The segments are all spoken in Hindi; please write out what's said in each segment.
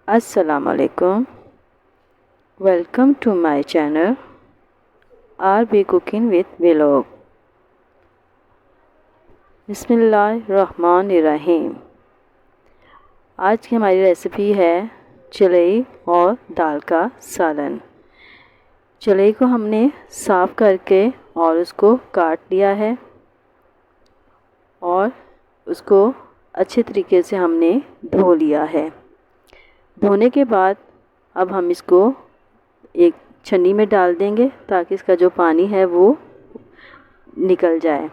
Assalamualaikum. Welcome to my channel RB Cooking with Vlog. बिस्मिल्लाहिर्रहमानिर्रहीम। आज की हमारी रेसिपी है चलई और दाल का सालन। चलई को हमने साफ़ करके और उसको काट लिया है और उसको अच्छे तरीके से हमने धो लिया है। धोने के बाद अब हम इसको एक छन्नी में डाल देंगे ताकि इसका जो पानी है वो निकल जाए।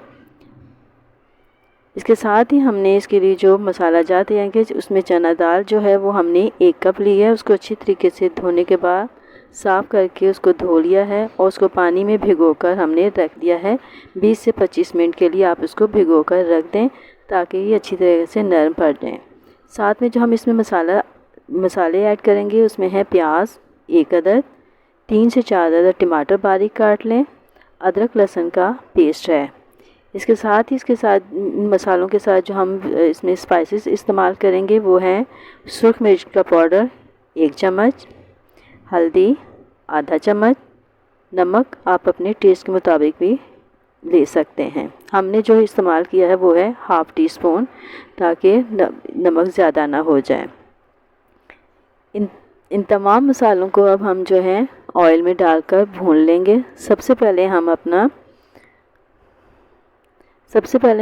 इसके साथ ही हमने इसके लिए जो मसाला जात देंगे उसमें चना दाल जो है वो हमने 1 कप ली है। उसको अच्छी तरीके से धोने के बाद साफ़ करके उसको धो लिया है और उसको पानी में भिगोकर हमने रख दिया है। 20 से 25 मिनट के लिए आप इसको भिगोकर रख दें ताकि ये अच्छी तरह से नरम पड़ जाए। साथ में जो हम इसमें मसाले ऐड करेंगे उसमें है प्याज 1 अदद, 3 से 4 अदद टमाटर बारीक काट लें, अदरक लहसुन का पेस्ट है। इसके साथ मसालों के साथ जो हम इसमें स्पाइसेस इस्तेमाल करेंगे वो है सुर्ख मिर्च का पाउडर 1 चम्मच, हल्दी आधा चम्मच, नमक आप अपने टेस्ट के मुताबिक भी ले सकते हैं। हमने जो इस्तेमाल किया है वो है ½ टी स्पून ताकि नमक ज़्यादा ना हो जाए। इन तमाम मसालों को अब हम जो है ऑयल में डालकर भून लेंगे। सबसे पहले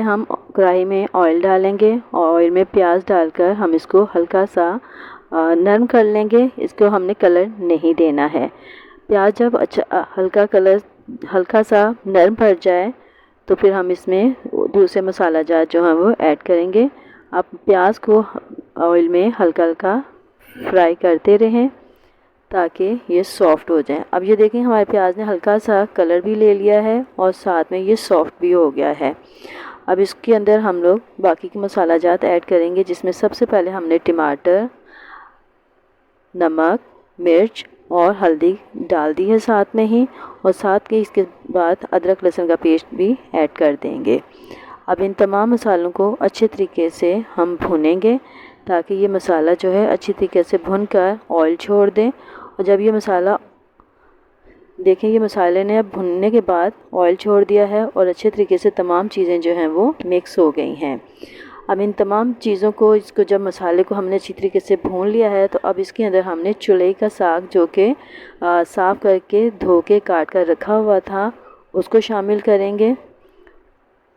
हम कढ़ाई में ऑयल डालेंगे और ऑयल में प्याज डालकर हम इसको हल्का सा नरम कर लेंगे। इसको हमने कलर नहीं देना है। प्याज जब हल्का सा नरम पड़ जाए तो फिर हम इसमें दूसरे मसाला जात जो है वो ऐड करेंगे। आप प्याज को ऑयल में हल्का फ्राई करते रहें ताकि ये सॉफ़्ट हो जाए। अब ये देखें हमारे प्याज ने हल्का सा कलर भी ले लिया है और साथ में ये सॉफ़्ट भी हो गया है। अब इसके अंदर हम लोग बाकी के मसाला जात ऐड करेंगे जिसमें सबसे पहले हमने टमाटर, नमक, मिर्च और हल्दी डाल दी है साथ में ही, और साथ के इसके बाद अदरक लहसुन का पेस्ट भी ऐड कर देंगे। अब इन तमाम मसालों को अच्छे तरीके से हम भूनेंगे ताकि ये मसाला जो है अच्छी तरीके से भुनकर ऑयल छोड़ दें। और जब ये मसाले ने अब भुनने के बाद ऑयल छोड़ दिया है और अच्छे तरीके से तमाम चीज़ें जो हैं वो मिक्स हो गई हैं। अब इन तमाम चीज़ों को जब मसाले को हमने अच्छी तरीके से भून लिया है तो अब इसके अंदर हमने चुलई का साग जो कि साफ़ करके धो के काट कर रखा हुआ था उसको शामिल करेंगे।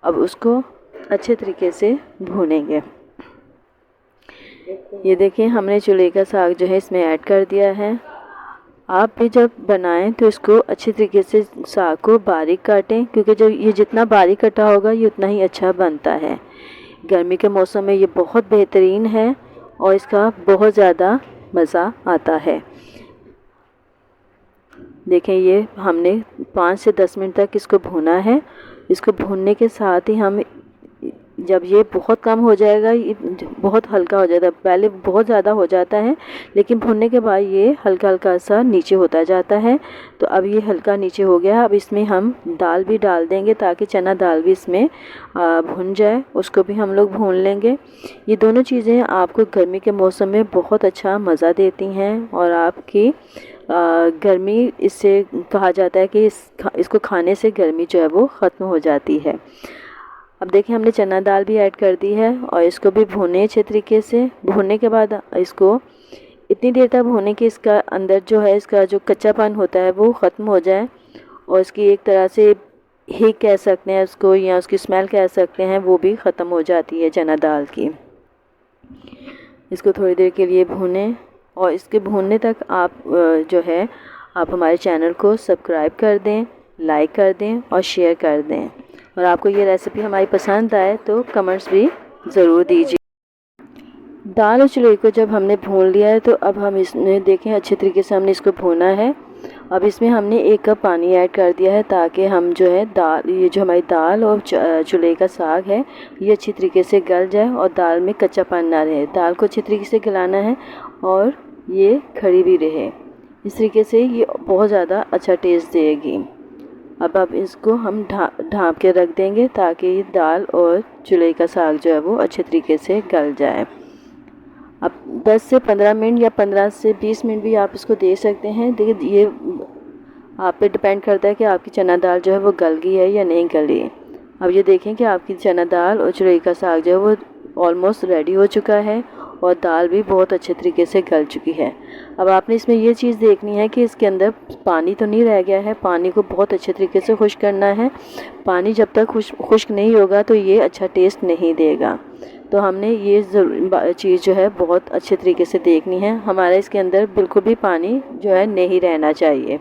अब उसको अच्छे तरीके से भूनेंगे। ये देखिए हमने चुलई का साग जो है इसमें ऐड कर दिया है। आप भी जब बनाएं तो इसको अच्छी तरीके से साग को बारीक काटें क्योंकि जब ये जितना बारीक कटा होगा ये उतना ही अच्छा बनता है। गर्मी के मौसम में ये बहुत बेहतरीन है और इसका बहुत ज़्यादा मज़ा आता है। देखें ये हमने 5 से 10 मिनट तक इसको भुना है। इसको भूनने के साथ ही हम जब ये बहुत कम हो जाएगा, ये बहुत हल्का हो जाता है, पहले बहुत ज़्यादा हो जाता है लेकिन भुनने के बाद ये हल्का सा नीचे होता जाता है। तो अब ये हल्का नीचे हो गया। अब इसमें हम दाल भी डाल देंगे ताकि चना दाल भी इसमें भुन जाए, उसको भी हम लोग भून लेंगे। ये दोनों चीज़ें आपको गर्मी के मौसम में बहुत अच्छा मज़ा देती हैं और आपकी गर्मी, इससे कहा जाता है कि इसको खाने से गर्मी जो है वो ख़त्म हो जाती है। अब देखिए हमने चना दाल भी ऐड कर दी है और इसको भी भूने अच्छे तरीके से। भूनने के बाद इसको इतनी देर तक भूने कि इसका अंदर जो है इसका जो कच्चापन होता है वो ख़त्म हो जाए और इसकी एक तरह से ही कह सकते हैं उसको या उसकी स्मेल कह सकते हैं वो भी ख़त्म हो जाती है चना दाल की। इसको थोड़ी देर के लिए भूनें और इसके भूनने तक आप आप हमारे चैनल को सब्सक्राइब कर दें, लाइक कर दें और शेयर कर दें। और आपको ये रेसिपी हमारी पसंद आए तो कमेंट्स भी ज़रूर दीजिए। दाल और चुलई को जब हमने भून लिया है तो अब हम इसमें देखें अच्छे तरीके से हमने इसको भूना है। अब इसमें हमने 1 कप पानी ऐड कर दिया है ताकि हम जो है ये जो हमारी दाल और चुलई का साग है ये अच्छी तरीके से गल जाए और दाल में कच्चापन ना रहे। दाल को अच्छी तरीके से गलाना है और ये खड़ी भी रहे। इस तरीके से ये बहुत ज़्यादा अच्छा टेस्ट देगी। अब इसको हम ढाँप के रख देंगे ताकि दाल और चुलई का साग जो है वो अच्छे तरीके से गल जाए। अब 10 से 15 मिनट या 15 से 20 मिनट भी आप इसको दे सकते हैं। देखिए ये आप पे डिपेंड करता है कि आपकी चना दाल जो है वो गल गई है या नहीं गली। अब ये देखें कि आपकी चना दाल और चुरई का साग जो है वो ऑलमोस्ट रेडी हो चुका है और दाल भी बहुत अच्छे तरीके से गल चुकी है। अब आपने इसमें ये चीज़ देखनी है कि इसके अंदर पानी तो नहीं रह गया है, पानी को बहुत अच्छे तरीके से खुश्क करना है। पानी जब तक खुश्क नहीं होगा तो ये अच्छा टेस्ट नहीं देगा। तो हमने ये चीज़ जो है बहुत अच्छे तरीके से देखनी है, हमारा इसके अंदर बिल्कुल भी पानी जो है नहीं रहना चाहिए।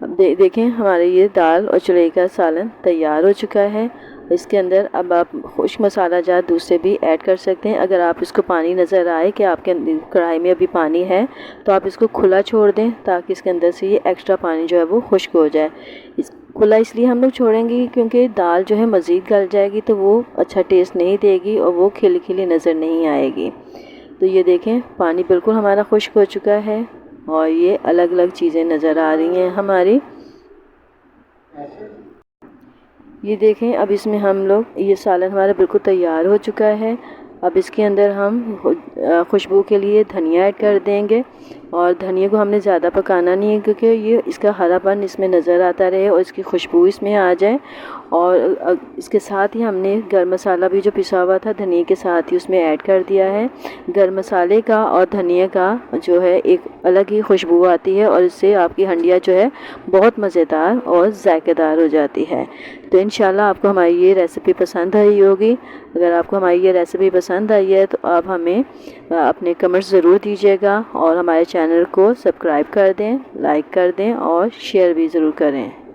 अब देखें हमारे ये दाल और चुरई का सालन तैयार हो चुका है। इसके अंदर अब आप खुश्क मसाला जात दूसरे भी ऐड कर सकते हैं। अगर आप इसको पानी नज़र आए कि आपके कढ़ाई में अभी पानी है तो आप इसको खुला छोड़ दें ताकि इसके अंदर से ये एक्स्ट्रा पानी जो है वो खुश्क हो जाए। खुला इसलिए हम लोग छोड़ेंगे क्योंकि दाल जो है मज़ीद गल जाएगी तो वो अच्छा टेस्ट नहीं देगी और वो खिली खिली नज़र नहीं आएगी। तो ये देखें पानी बिल्कुल हमारा खुश्क हो चुका है और ये अलग अलग चीज़ें नज़र आ रही हैं हमारी। ये देखें अब इसमें हम लोग ये सालन हमारा बिल्कुल तैयार हो चुका है। अब इसके अंदर हम खुशबू के लिए धनिया ऐड कर देंगे और धनिया को हमने ज़्यादा पकाना नहीं है क्योंकि ये इसका हरापन इसमें नज़र आता रहे और इसकी खुशबू इसमें आ जाए। और इसके साथ ही हमने गरम मसाला भी जो पिसा हुआ था धनिया के साथ ही उसमें ऐड कर दिया है। गरम मसाले का और धनिया का जो है एक अलग ही खुशबू आती है और इससे आपकी हंडिया जो है बहुत मज़ेदार और जायकेदार हो जाती है। तो इंशाल्लाह आपको हमारी ये रेसिपी पसंद आई होगी। अगर आपको हमारी ये रेसिपी पसंद आई है तो आप हमें अपने कमेंट्स ज़रूर दीजिएगा और हमारे चैनल को सब्सक्राइब कर दें, लाइक कर दें और शेयर भी ज़रूर करें।